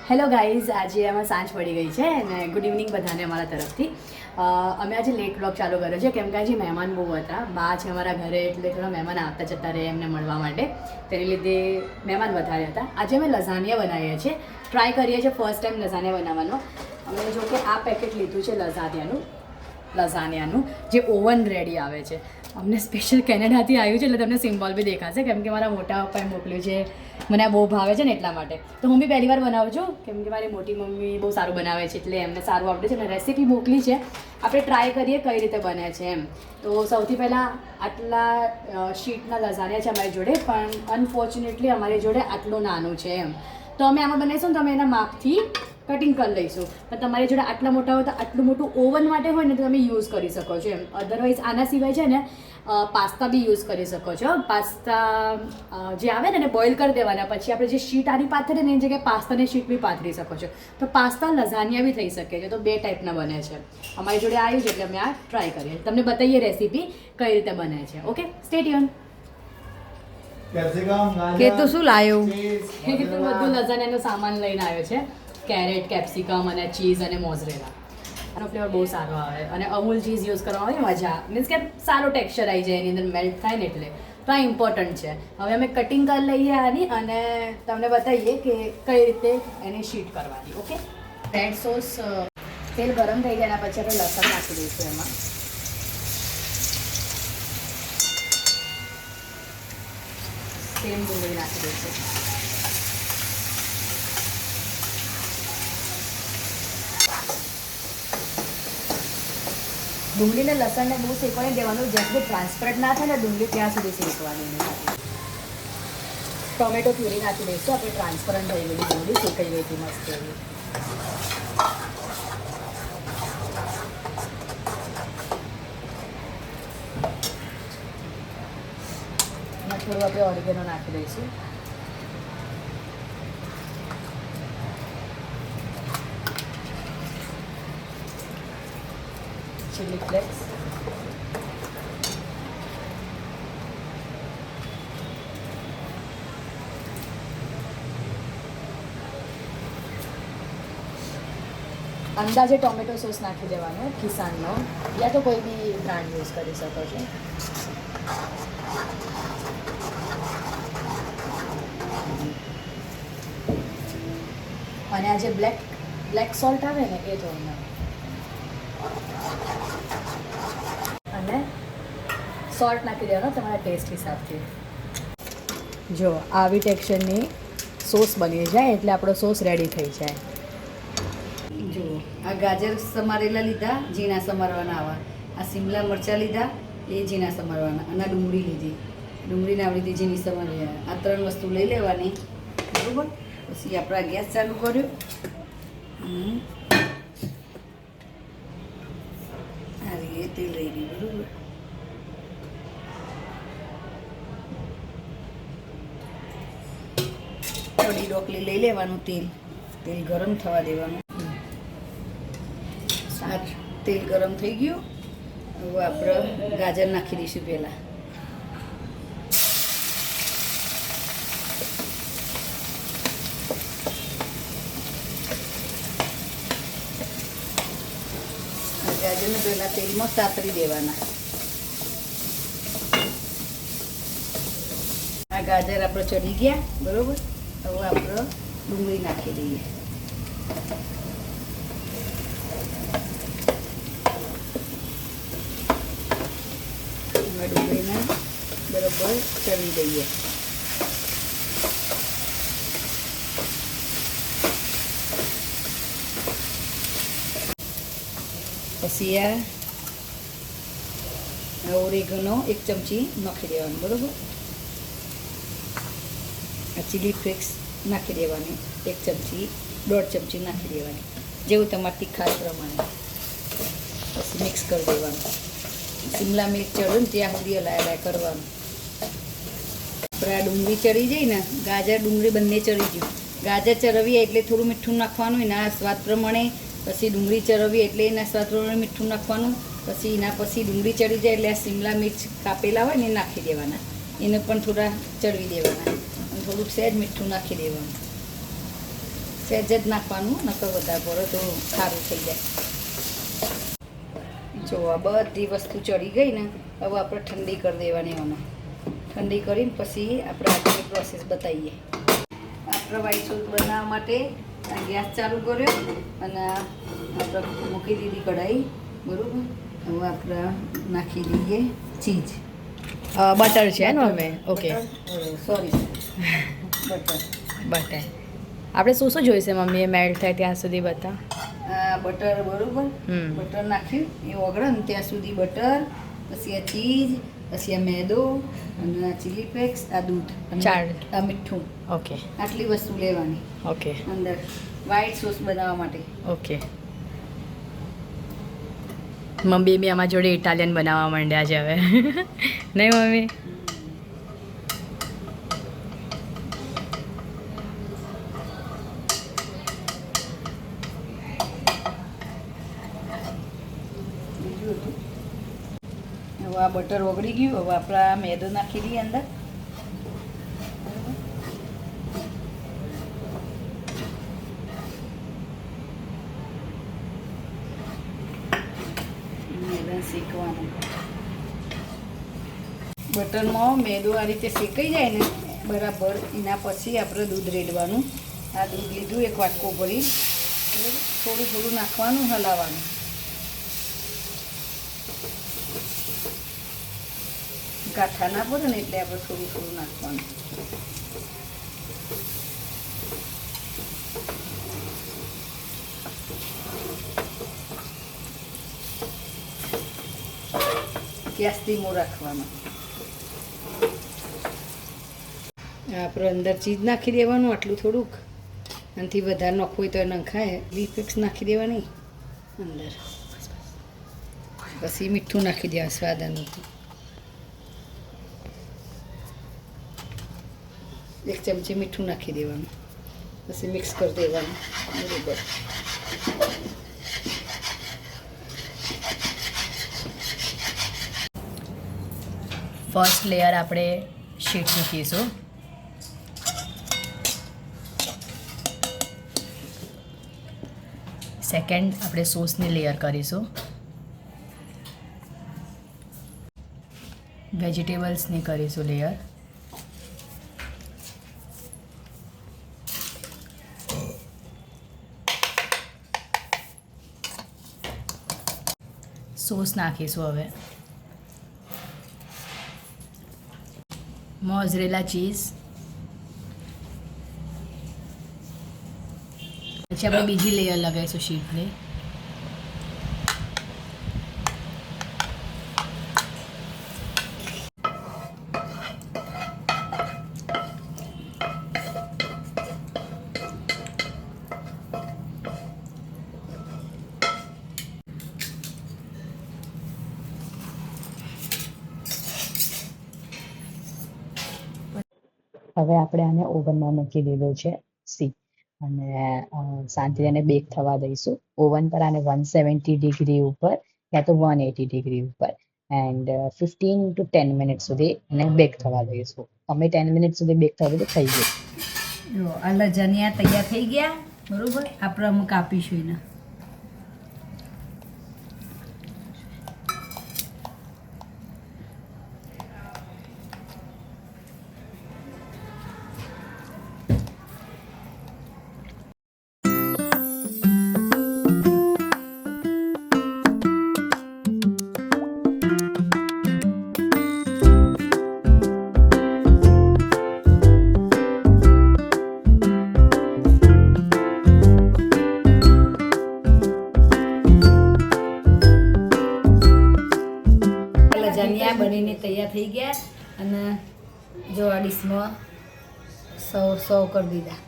Hello guys, આજે આમાં સાંજ પડી ગઈ છે અને ગુડ ઇવનિંગ બધાને અમારા તરફથી. અમે આજે લેટ વ્લોગ ચાલુ કર્યો છે કેમ કે આજે મહેમાન બહુ હતા. બા છે અમારા ઘરે એટલે થોડા મહેમાન આવતા જતા રહે એમને મળવા માટે, તેની લીધે મહેમાન વધારે હતા. આજે અમે લઝાનિયા બનાવીએ છીએ, ટ્રાય કરીએ છીએ ફર્સ્ટ ટાઈમ લઝાનિયા બનાવવાનો. અમે જો કે આ પેકેટ લીધું છે લઝાનિયાનું જે ઓવન રેડી આવે છે. અમને સ્પેશિયલ કેનેડાથી આવ્યું છે એટલે તમને સિમ્બોલ બી દેખાશે કેમ કે મારા મોટા પપ્પાએ મોકલ્યું છે. મને આ બહુ ભાવે છે ને એટલા માટે. તો હું બી પહેલી વાર બનાવું છું કેમ કે મારી મોટી મમ્મી બહુ સારું બનાવે છે એટલે એમને સારું આવડે છે અને રેસીપી મોકલી છે. આપણે ટ્રાય કરીએ કઈ રીતે બને છે એમ. તો સૌથી પહેલાં આટલા શીટના લઝાનિયા છે અમારી જોડે, પણ અનફોર્ચ્યુનેટલી અમારી જોડે આટલું નાનું છે એમ. તો અમે આમાં બનાવીશું ને તો અમે એના માપથી કટિંગ કરી લઈશું. પણ તમારી જોડે આટલા મોટા હોય તો આટલું મોટું ઓવન માટે હોય ને તો તમે યુઝ કરી શકો છો એમ. અધરવાઇઝ આના સિવાય છે ને પાસ્તા બી યુઝ કરી શકો છો. પાસ્તા જે આવે ને એને બોઇલ કરી દેવાના, પછી આપણે જે શીટ આની પાથરીએ ને એની જગ્યાએ પાસ્તાની શીટ બી પાથરી શકો છો. તો પાસ્તા લઝાનિયા બી થઈ શકે છે. તો બે ટાઈપના બને છે. અમારી જોડે આવ્યું છે એટલે અમે આ ટ્રાય કરીએ, તમને બતાવીએ રેસીપી કઈ રીતે બને છે. Okay, stay tune. કે તું શું લાવ્યો? એ તો બધું લઝાનિયાનો સામાન લઈને આવ્યો છે. કેરેટ, કેપ્સિકમ અને ચીઝ અને મોઝરેલા. આનો ફ્લેવર બહુ સારો આવે અને અમૂલ ચીઝ યુઝ કરવામાં આવે મજા, મીન્સ કે સારો ટેક્સચર આવી જાય એની અંદર, મેલ્ટ થાય ને એટલે. તો આ ઇમ્પોર્ટન્ટ છે. હવે અમે કટિંગ કરી લઈએ આની અને તમને બતાવીએ કે કઈ રીતે એની શીટ કરવાની. ઓકે, રેડ સોસ તેલ ગરમ થઈ ગયા પછી આપણે લસણ નાખી દઈશું એમાં. સેમ ડુંગળી નાખી દઈશું. ડુંગળીને લસણને બહુ શેકવાની દેવાનું, જ્યાં સુધી ટ્રાન્સપરન્ટ ના થાય ને ડુંગળી ત્યાં સુધી શેકવાની. ટોમેટો પ્યુરી નાખી દઈશું. આપણે ટ્રાન્સપરન્ટ થઈ ગયેલી ડુંગળી શેકાઈ ગઈ હતી મસ્ત એવી. એમાં થોડું આપણે ઓરિગેનો નાખી દઈશું. ચીલી ફ્લેક્સ, અંદાજે ટોમેટો સોસ નાખી દેવાનો કિસાનનો, યા તો કોઈ બી બ્રાન્ડ યુઝ કરી શકો છો. અને આ જે બ્લેક સોલ્ટ આવે ને એ થોડું અને સોલ્ટ નાખી દેવાનો તમારા ટેસ્ટ હિસાબથી. જો આવી ટેક્સચરની સોસ બની જાય એટલે આપણો સોસ રેડી થઈ જાય. જો આ ગાજર સમારેલા લીધા, ઝીણા સમારવાના આવા. આ શિમલા મરચાં લીધા, એ ઝીણા સમારવાના. અને આ ડુંગળી લીધી, ડુંગળીને આવી રીતે ઝીણી સમારી. આ ત્રણ વસ્તુ લઈ લેવાની, બરાબર. પછી આપણે ગેસ ચાલુ કર્યો. તેલ રહી ગયું, બરાબર. થોડી ડોકલી લઈ લેવાનું, તેલ ગરમ થવા દેવાનું. તેલ ગરમ થઈ ગયું. હવે આપણે ગાજર નાખી દઈશું પહેલાં. ગાજરને પહેલાં તેલમાં સાતરી દેવાના. આ ગાજર આપણે ચડી ગયા, બરાબર. હવે આપણે ડુંગળી નાખી દઈએ. ડુંગળીને બરાબર ચડી દઈએ. પછી આ ઓરેગનો 1 ચમચી નાખી દેવાનું, બરાબર. આ ચીલી ફ્લેક્સ નાખી દેવાની 1 ચમચી, 1.5 ચમચી નાખી દેવાની, જેવું તમારી તીખાશ પ્રમાણે. પછી મિક્સ કરી દેવાનું. શિમલા મિર્ચ ચડે ને ત્યાં સુધી હલાય કરવાનું. આપણે આ ડુંગળી ચડી જાય ને, ગાજર ડુંગળી બંને ચડી ગયું. ગાજર ચરવીએ એટલે થોડું મીઠું નાખવાનું એના સ્વાદ પ્રમાણે. પછી ડુંગળી ચરવીએ એટલે એના સ્વાદ પ્રમાણે મીઠું નાખવાનું. પછી એના પછી ડુંગળી ચડી જાય એટલે આ શિમલા મિર્ચ કાપેલા હોય ને એ નાખી દેવાના. એને પણ થોડા ચડવી દેવાના અને થોડુંક સહેજ મીઠું નાખી દેવાનું. સહેજ જ નાખવાનું, નકર વધારે પડે તો સારું થઈ જાય. જો આ બધી વસ્તુ ચડી ગઈ ને, હવે આપણે ઠંડી કરી દેવાની આમાં. ઠંડી કરીને પછી આપણે આગળની પ્રોસેસ બતાવીએ. આપણે વ્હાઈટ સોસ બનાવવા માટે ગેસ ચાલુ કર્યો અને આપણે મૂકી દીધી કઢાઈ, બરાબર. હવે આપણે નાખી દઈએ ચીઝ, બટર છે ને હવે? Okay, sorry butter. આપણે શું શું જોઈશે મમ્મી એ મેલ્ટ થાય ત્યાં સુધી બતા? બટર, બરાબર. બટર નાખ્યું એ ઓગળે ને ત્યાં સુધી બટર, પછી આ ચીઝ, પછી આ મેદો અને આ ચીલી ફ્લેક્સ, આ દૂધ અને આ મીઠું. ઓકે, આટલી વસ્તુ લેવાની ઓકે અંદર વ્હાઈટ સોસ બનાવવા માટે. ઓકે. મમ્મી બી આમાં જોડે ઇટાલિયન બનાવવા માંડ્યા છે હવે. નહીં મમ્મી? હવે આ બટર ઓગળી ગયું. હવે આપણે આ મેદો નાખી દઈએ અંદર. મેદા શેકવાનું. બટરમાં મેદો આ રીતે શેકાઈ જાય ને બરાબર, એના પછી આપણે દૂધ રેડવાનું. આ દૂધ લીધું એક વાટકો ભરી, થોડું થોડું નાખવાનું, હલાવવાનું. ગાંઠા ના પડે ને એટલે આપણે થોડું થોડું નાખવાનું. ગેસ ધીમો રાખવાનો. આપણે અંદર ચીઝ નાખી દેવાનું, આટલું થોડુંક. આનાથી વધારે નાખવું હોય તો નખાય. વીફિક્સ નાખી દેવાની અંદર. પછી મીઠું નાખી દેવા સ્વાદ અનુકૂળ. 1 ચમચી મીઠું નાખી દેવાનું. પછી મિક્સ કરી દેવાનું, બરાબર. ફર્સ્ટ લેયર આપણે શીટ મૂકીશું. સેકન્ડ આપણે સોસની લેયર કરીશું. વેજીટેબલ્સની કરીશું લેયર. સોસ નાખીશું હવે. મોઝરેલા ચીઝ. પછી આપણે બીજી લેયર લગાવીશું શીટની. હવે આપણે આને ઓવનમાં મૂકી દીધું છે સી, અને શાંતિથી એને બેક થવા દઈશું. ઓવન પર આને 170 ડિગ્રી ઉપર યા તો 180 ડિગ્રી ઉપર એન્ડ 15 to 10 મિનિટ સુધી એને બેક થવા દઈશું. અમે 10 મિનિટ સુધી બેક થવા દઈશું, થઈ ગયું. જો આ લજાનિયા તૈયાર થઈ ગયા, બરાબર. આપણે અમુક આપીશું એને. લજાનિયા બનીને તૈયાર થઈ ગયા અને જો આ ડીશમાં સર્વ કરી દીધા.